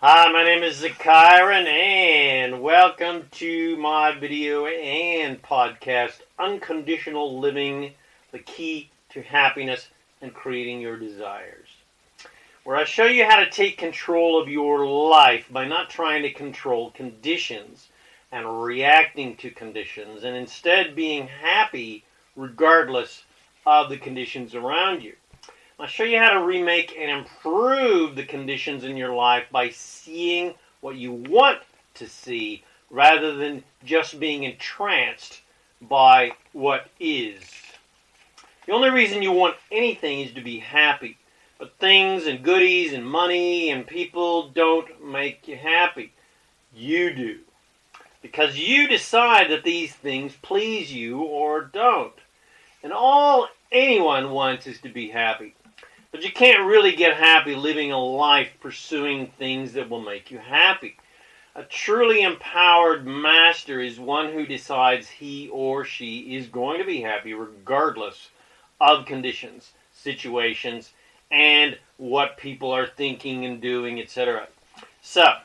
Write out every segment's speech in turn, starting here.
Hi, my name is ZaKaiRan, and welcome to my video and podcast, Unconditional Living, the Key to Happiness and Creating Your Desires, where I show you how to take control of your life by not trying to control conditions and reacting to conditions, and instead being happy regardless of the conditions around you. I'll show you how to remake and improve the conditions in your life by seeing what you want to see rather than just being entranced by what is. The only reason you want anything is to be happy. But things and goodies and money and people don't make you happy. You do. Because you decide that these things please you or don't. And all anyone wants is to be happy. But you can't really get happy living a life pursuing things that will make you happy. A truly empowered master is one who decides he or she is going to be happy regardless of conditions, situations, and what people are thinking and doing, etc. So,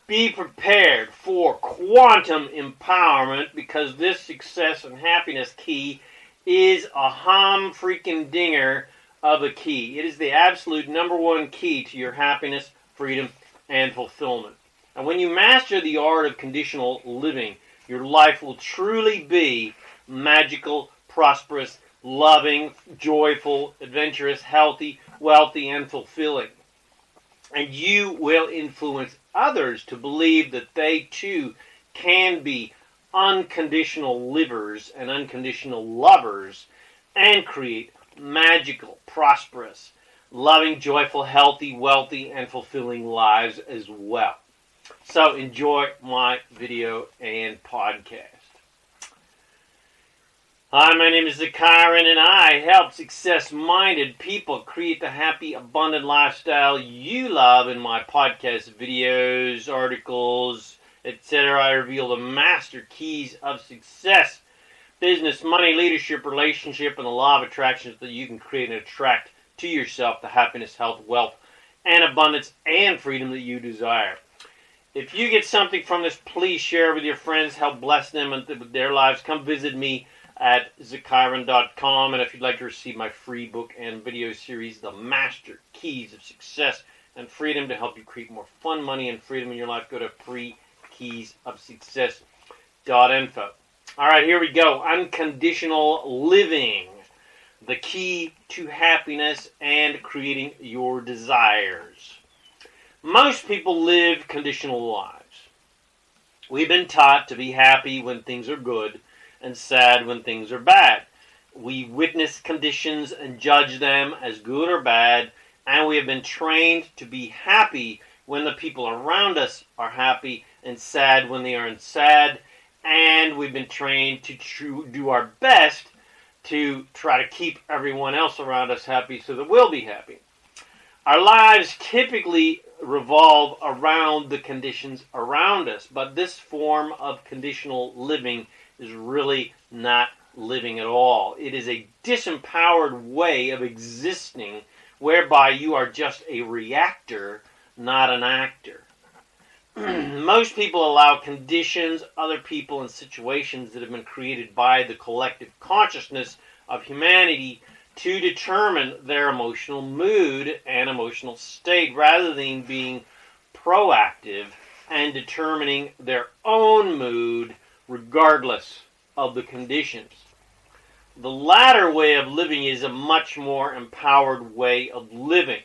be prepared for quantum empowerment, because this success and happiness key is a freaking-dinger of a key. It is the absolute number one key to your happiness, freedom, and fulfillment. And when you master the art of conditional living, your life will truly be magical, prosperous, loving, joyful, adventurous, healthy, wealthy, and fulfilling. And you will influence others to believe that they too can be unconditional livers and unconditional lovers and create magical, prosperous, loving, joyful, healthy, wealthy, and fulfilling lives as well. So enjoy my video and podcast. Hi, my name is ZaKaiRan, and I help success-minded people create the happy, abundant lifestyle you love. In my podcast videos, articles, etc., I reveal the master keys of success, business, money, leadership, relationship, and the law of attraction, so that you can create and attract to yourself the happiness, health, wealth, and abundance and freedom that you desire. If you get something from this, please share it with your friends. Help bless them with their lives. Come visit me at ZaKaiRan.com. And if you'd like to receive my free book and video series, The Master Keys of Success and Freedom, to help you create more fun, money, and freedom in your life, go to freekeysofsuccess.info. All right, here we go. Unconditional living, the key to happiness and creating your desires. Most people live conditional lives. We've been taught to be happy when things are good and sad when things are bad. We witness conditions and judge them as good or bad, and we have been trained to be happy when the people around us are happy and sad when they are sad. And we've been trained to do our best to try to keep everyone else around us happy so that we'll be happy. Our lives typically revolve around the conditions around us, but this form of conditional living is really not living at all. It is a disempowered way of existing whereby you are just a reactor, not an actor. Most people allow conditions, other people, and situations that have been created by the collective consciousness of humanity to determine their emotional mood and emotional state, rather than being proactive and determining their own mood regardless of the conditions. The latter way of living is a much more empowered way of living.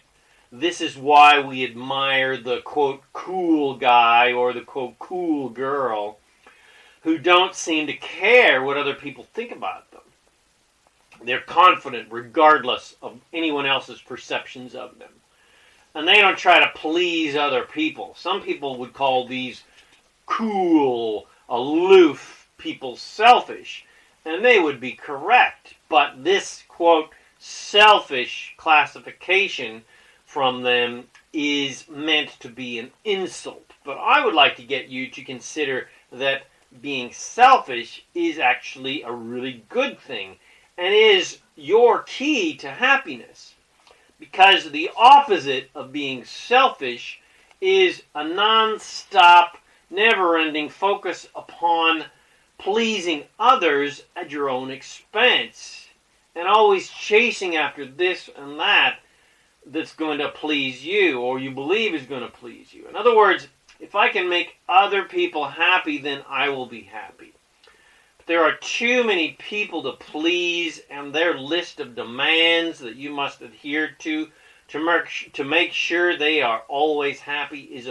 This is why we admire the, quote, cool guy or the, quote, cool girl who don't seem to care what other people think about them. They're confident regardless of anyone else's perceptions of them. And they don't try to please other people. Some people would call these cool, aloof people selfish, and they would be correct. But this, quote, selfish classification from them is meant to be an insult. But I would like to get you to consider that being selfish is actually a really good thing and is your key to happiness. Because the opposite of being selfish is a non-stop, never-ending focus upon pleasing others at your own expense, and always chasing after this and that's going to please you, or you believe is going to please you. In other words, if I can make other people happy, then I will be happy. But there are too many people to please, and their list of demands that you must adhere to make sure they are always happy is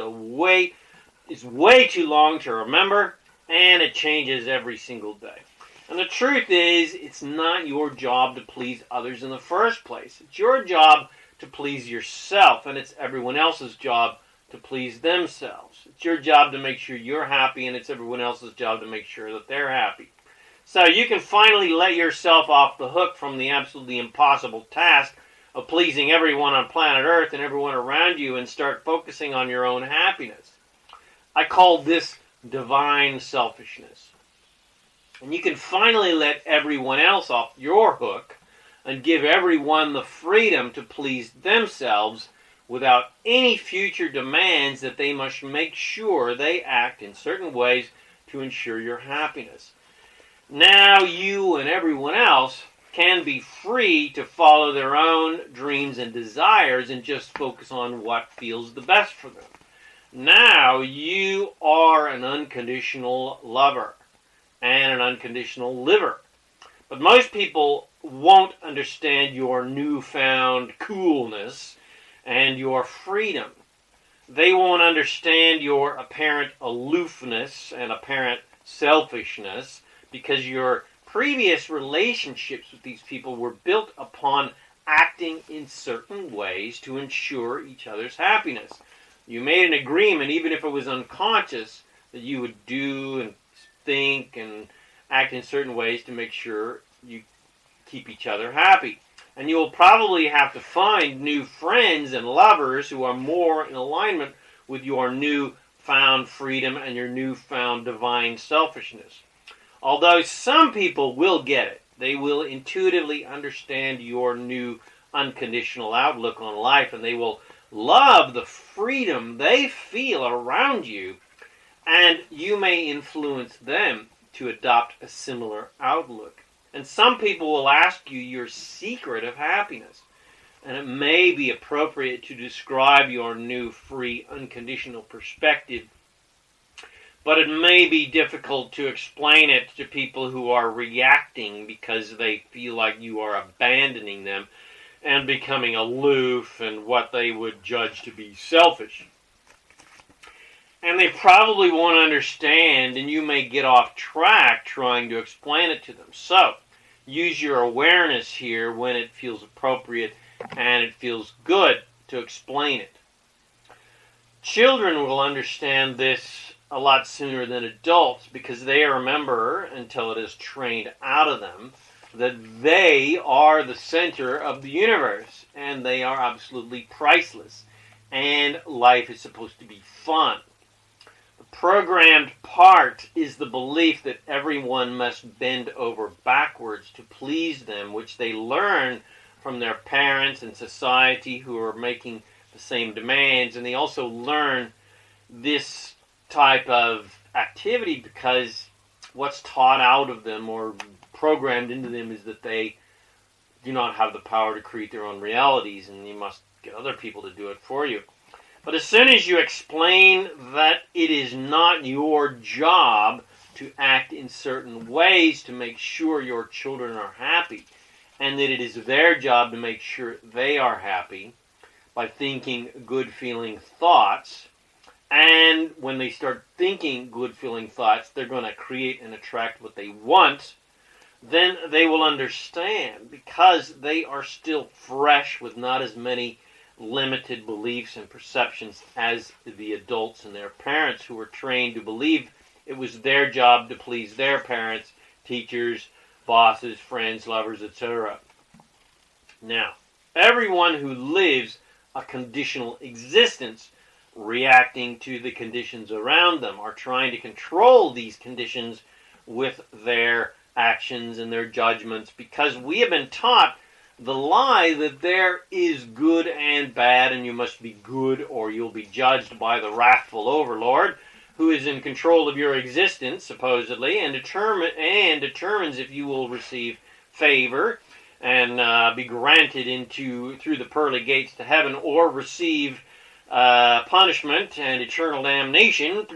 way too long to remember, and it changes every single day. And the truth is, it's not your job to please others in the first place. It's your job to please yourself, and it's everyone else's job to please themselves. It's your job to make sure you're happy, and it's everyone else's job to make sure that they're happy. So you can finally let yourself off the hook from the absolutely impossible task of pleasing everyone on planet Earth and everyone around you, and start focusing on your own happiness. I call this divine selfishness. And you can finally let everyone else off your hook and give everyone the freedom to please themselves without any future demands that they must make sure they act in certain ways to ensure your happiness. Now you and everyone else can be free to follow their own dreams and desires and just focus on what feels the best for them. Now you are an unconditional lover and an unconditional liver. But most people won't understand your newfound coolness and your freedom. They won't understand your apparent aloofness and apparent selfishness, because your previous relationships with these people were built upon acting in certain ways to ensure each other's happiness. You made an agreement, even if it was unconscious, that you would do and think and act in certain ways to make sure you keep each other happy. And you'll probably have to find new friends and lovers who are more in alignment with your newfound freedom and your newfound divine selfishness. Although some people will get it. They will intuitively understand your new unconditional outlook on life, and they will love the freedom they feel around you, and you may influence them to adopt a similar outlook. And some people will ask you your secret of happiness, and it may be appropriate to describe your new free unconditional perspective, but it may be difficult to explain it to people who are reacting because they feel like you are abandoning them and becoming aloof and what they would judge to be selfish. And they probably won't understand, and you may get off track trying to explain it to them. So, use your awareness here when it feels appropriate and it feels good to explain it. Children will understand this a lot sooner than adults, because they remember, until it is trained out of them, that they are the center of the universe, and they are absolutely priceless, and life is supposed to be fun. The programmed part is the belief that everyone must bend over backwards to please them, which they learn from their parents and society who are making the same demands, and they also learn this type of activity because what's taught out of them or programmed into them is that they do not have the power to create their own realities, and you must get other people to do it for you. But as soon as you explain that it is not your job to act in certain ways to make sure your children are happy, and that it is their job to make sure they are happy by thinking good-feeling thoughts, and when they start thinking good-feeling thoughts, they're going to create and attract what they want, then they will understand, because they are still fresh with not as many limited beliefs and perceptions as the adults and their parents who were trained to believe it was their job to please their parents, teachers, bosses, friends, lovers, etc. Now, everyone who lives a conditional existence reacting to the conditions around them are trying to control these conditions with their actions and their judgments, because we have been taught the lie that there is good and bad, and you must be good or you'll be judged by the wrathful overlord, who is in control of your existence, supposedly, and determines if you will receive favor and be granted through the pearly gates to heaven, or receive punishment and eternal damnation,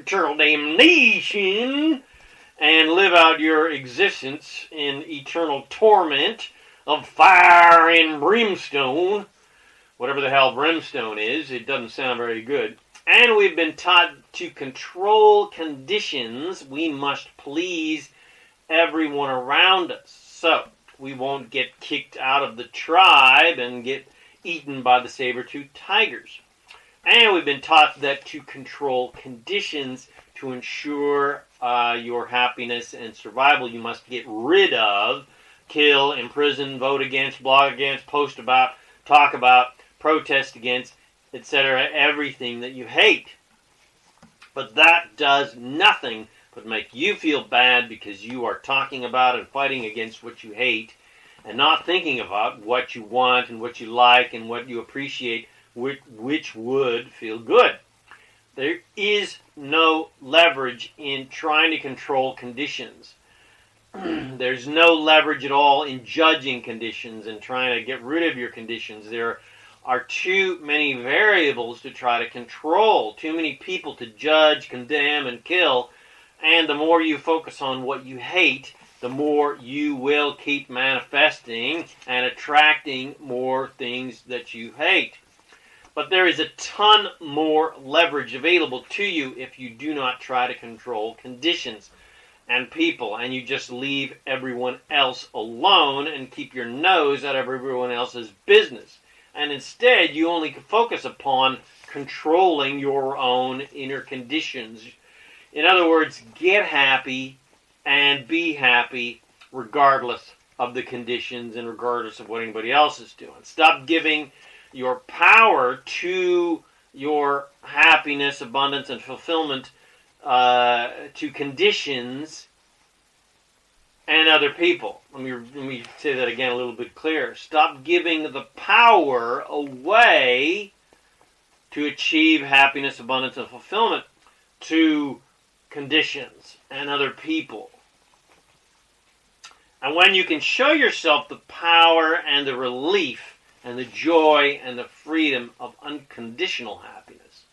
and live out your existence in eternal torment of fire and brimstone. Whatever the hell brimstone is, it doesn't sound very good. And we've been taught to control conditions. We must please everyone around us, so we won't get kicked out of the tribe and get eaten by the saber-toothed tigers. And we've been taught that to control conditions to ensure your happiness and survival, you must get rid of, kill, imprison, vote against, blog against, post about, talk about, protest against, etc., everything that you hate. But that does nothing but make you feel bad, because you are talking about and fighting against what you hate and not thinking about what you want and what you like and what you appreciate, which would feel good. There is no leverage in trying to control conditions. There's no leverage at all in judging conditions and trying to get rid of your conditions. There are too many variables to try to control, too many people to judge, condemn, and kill, and the more you focus on what you hate, the more you will keep manifesting and attracting more things that you hate. But there is a ton more leverage available to you if you do not try to control conditions and people, and you just leave everyone else alone and keep your nose out of everyone else's business. And instead, you only focus upon controlling your own inner conditions. In other words, get happy and be happy regardless of the conditions and regardless of what anybody else is doing. Stop giving your power to your happiness, abundance, and fulfillment to conditions and other people. Let me say that again a little bit clearer. Stop giving the power away to achieve happiness, abundance, and fulfillment to conditions and other people. And when you can show yourself the power and the relief and the joy and the freedom of unconditional happiness,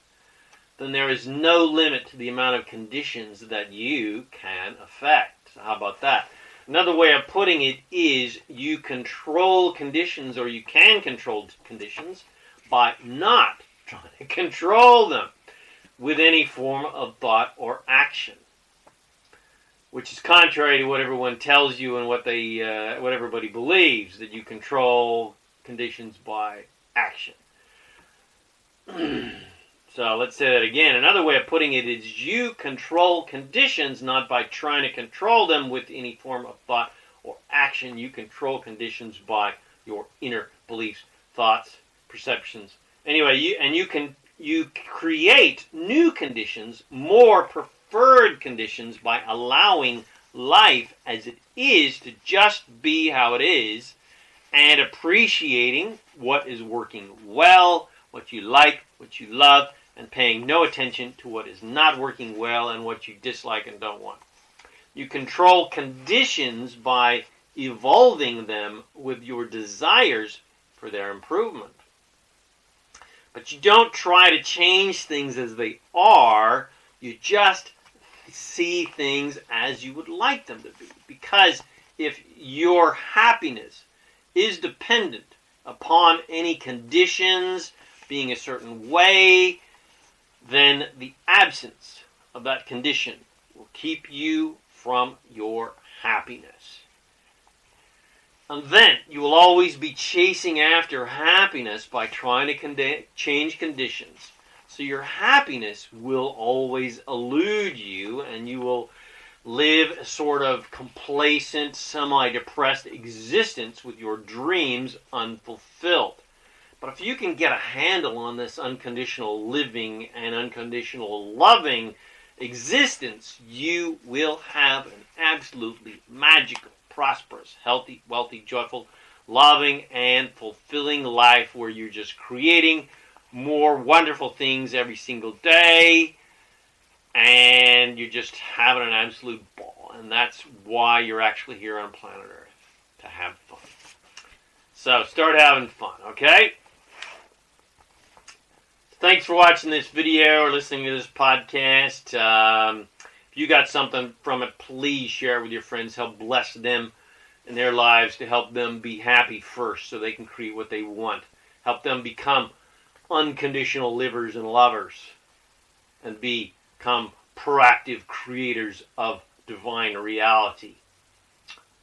then there is no limit to the amount of conditions that you can affect. So how about that? Another way of putting it is you control conditions, or you can control conditions by not trying to control them with any form of thought or action, which is contrary to what everyone tells you and what everybody believes, that you control conditions by action. So let's say that again. Another way of putting it is you control conditions not by trying to control them with any form of thought or action. You control conditions by your inner beliefs, thoughts, perceptions. Anyway, you create new conditions, more preferred conditions, by allowing life as it is to just be how it is, and appreciating what is working well, what you like, what you love, and paying no attention to what is not working well and what you dislike and don't want. You control conditions by evolving them with your desires for their improvement. But you don't try to change things as they are. You just see things as you would like them to be. Because if your happiness is dependent upon any conditions being a certain way, then the absence of that condition will keep you from your happiness. And then you will always be chasing after happiness by trying to change conditions. So your happiness will always elude you, and you will live a sort of complacent, semi-depressed existence with your dreams unfulfilled. But if you can get a handle on this unconditional living and unconditional loving existence, you will have an absolutely magical, prosperous, healthy, wealthy, joyful, loving, and fulfilling life where you're just creating more wonderful things every single day, and you're just having an absolute ball. And that's why you're actually here on planet Earth, to have fun. So start having fun, okay? Thanks for watching this video or listening to this podcast. If you got something from it, please share it with your friends. Help bless them in their lives to help them be happy first so they can create what they want. Help them become unconditional livers and lovers and become proactive creators of divine reality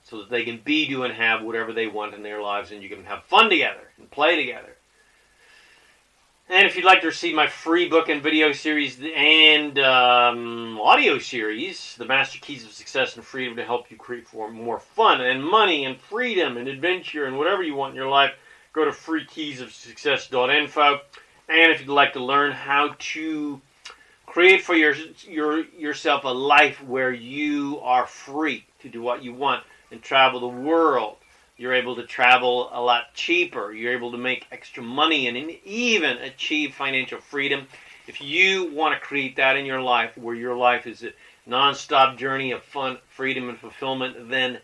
so that they can be, do, and have whatever they want in their lives, and you can have fun together and play together. And if you'd like to receive my free book and video series and audio series, The Master Keys of Success and Freedom, to help you create more fun and money and freedom and adventure and whatever you want in your life, go to freekeysofsuccess.info. And if you'd like to learn how to create for yourself a life where you are free to do what you want and travel the world, you're able to travel a lot cheaper. You're able to make extra money and even achieve financial freedom. If you want to create that in your life, where your life is a non-stop journey of fun, freedom, and fulfillment, then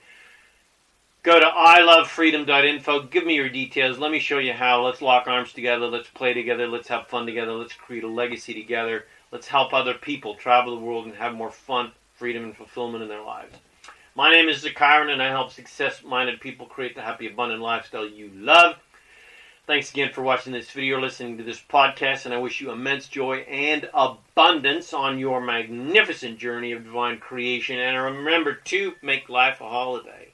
go to ilovefreedom.info. Give me your details. Let me show you how. Let's lock arms together. Let's play together. Let's have fun together. Let's create a legacy together. Let's help other people travel the world and have more fun, freedom, and fulfillment in their lives. My name is ZaKaiRan, and I help success-minded people create the happy, abundant lifestyle you love. Thanks again for watching this video, listening to this podcast, and I wish you immense joy and abundance on your magnificent journey of divine creation. And remember to make life a holiday.